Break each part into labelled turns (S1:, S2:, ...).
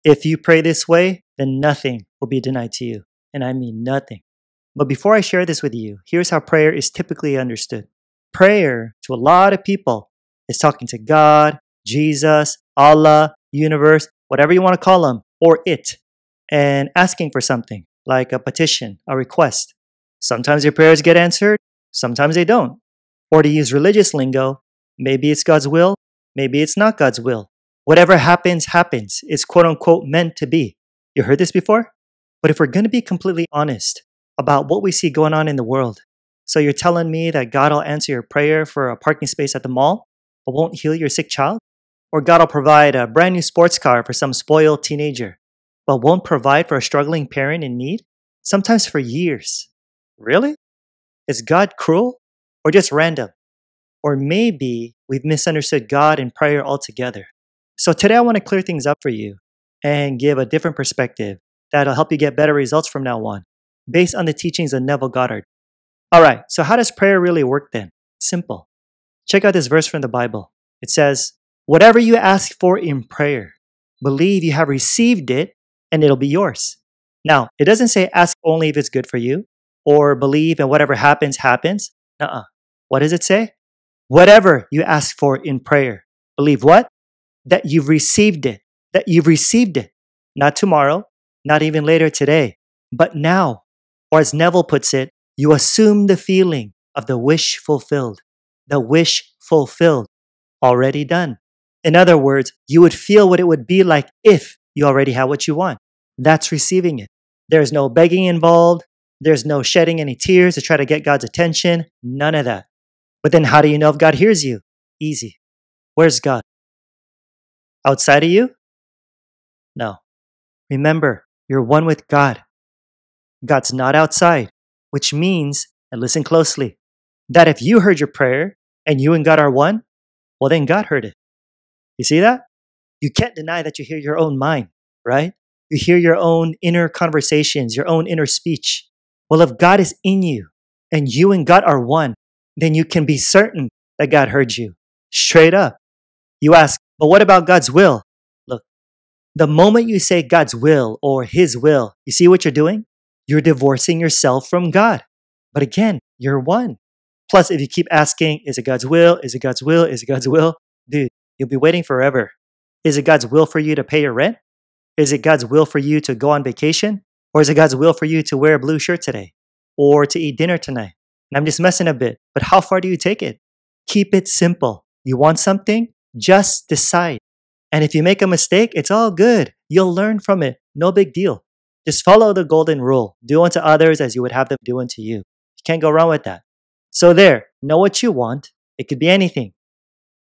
S1: If you pray this way, then nothing will be denied to you. And I mean nothing. But before I share this with you, here's how prayer is typically understood. Prayer, to a lot of people, is talking to God, Jesus, Allah, universe, whatever you want to call them, or it, and asking for something, like a petition, a request. Sometimes your prayers get answered, sometimes they don't. Or to use religious lingo, maybe it's God's will, maybe it's not God's will. Whatever happens, happens. It's quote unquote meant to be. You heard this before? But if we're going to be completely honest about what we see going on in the world, so you're telling me that God will answer your prayer for a parking space at the mall, but won't heal your sick child? Or God will provide a brand new sports car for some spoiled teenager, but won't provide for a struggling parent in need? Sometimes for years. Really? Is God cruel? Or just random? Or maybe we've misunderstood God and prayer altogether. So today I want to clear things up for you and give a different perspective that'll help you get better results from now on, based on the teachings of Neville Goddard. Alright, so how does prayer really work then? Simple. Check out this verse from the Bible. It says, "Whatever you ask for in prayer, believe you have received it and it'll be yours." Now, it doesn't say ask only if it's good for you, or believe and whatever happens, happens. What does it say? Whatever you ask for in prayer, believe what? That you've received it. That you've received it. Not tomorrow, not even later today, but now. Or as Neville puts it, you assume the feeling of the wish fulfilled. The wish fulfilled. Already done. In other words, you would feel what it would be like if you already had what you want. That's receiving it. There's no begging involved. There's no shedding any tears to try to get God's attention. None of that. But then how do you know if God hears you? Easy. Where's God? Outside of you? No. Remember, you're one with God. God's not outside, which means, and listen closely, that if you heard your prayer and you and God are one, well then God heard it. You see that? You can't deny that you hear your own mind, right? You hear your own inner conversations, your own inner speech. Well, if God is in you and you and God are one, then you can be certain that God heard you. Straight up. You ask, but what about God's will? Look, the moment you say God's will or His will, you see what you're doing? You're divorcing yourself from God. But again, you're one. Plus, if you keep asking, is it God's will? Is it God's will? Is it God's will? Dude, you'll be waiting forever. Is it God's will for you to pay your rent? Is it God's will for you to go on vacation? Or is it God's will for you to wear a blue shirt today? Or to eat dinner tonight? And I'm just messing a bit, but how far do you take it? Keep it simple. You want something? Just decide. And if you make a mistake, it's all good. You'll learn from it. No big deal. Just follow the golden rule. Do unto others as you would have them do unto you. You can't go wrong with that. So there, know what you want. It could be anything.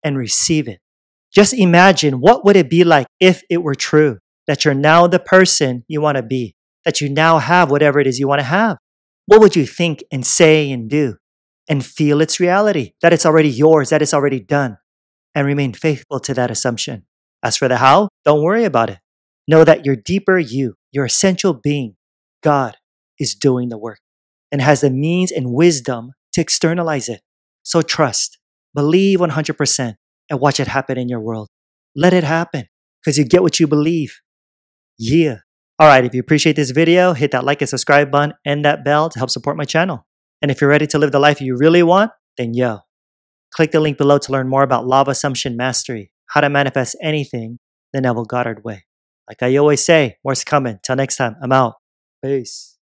S1: And receive it. Just imagine what would it be like if it were true that you're now the person you want to be, that you now have whatever it is you want to have. What would you think and say and do? And feel its reality, that it's already yours, that it's already done. And remain faithful to that assumption. As for the how, don't worry about it. Know that your deeper you, your essential being, God, is doing the work and has the means and wisdom to externalize it. So trust, believe 100% and watch it happen in your world. Let it happen because you get what you believe. Yeah. Alright, if you appreciate this video, hit that like and subscribe button and that bell to help support my channel. And if you're ready to live the life you really want, then click the link below to learn more about Law of Assumption Mastery, how to manifest anything the Neville Goddard way. Like I always say, more's coming. Till next time, I'm out. Peace.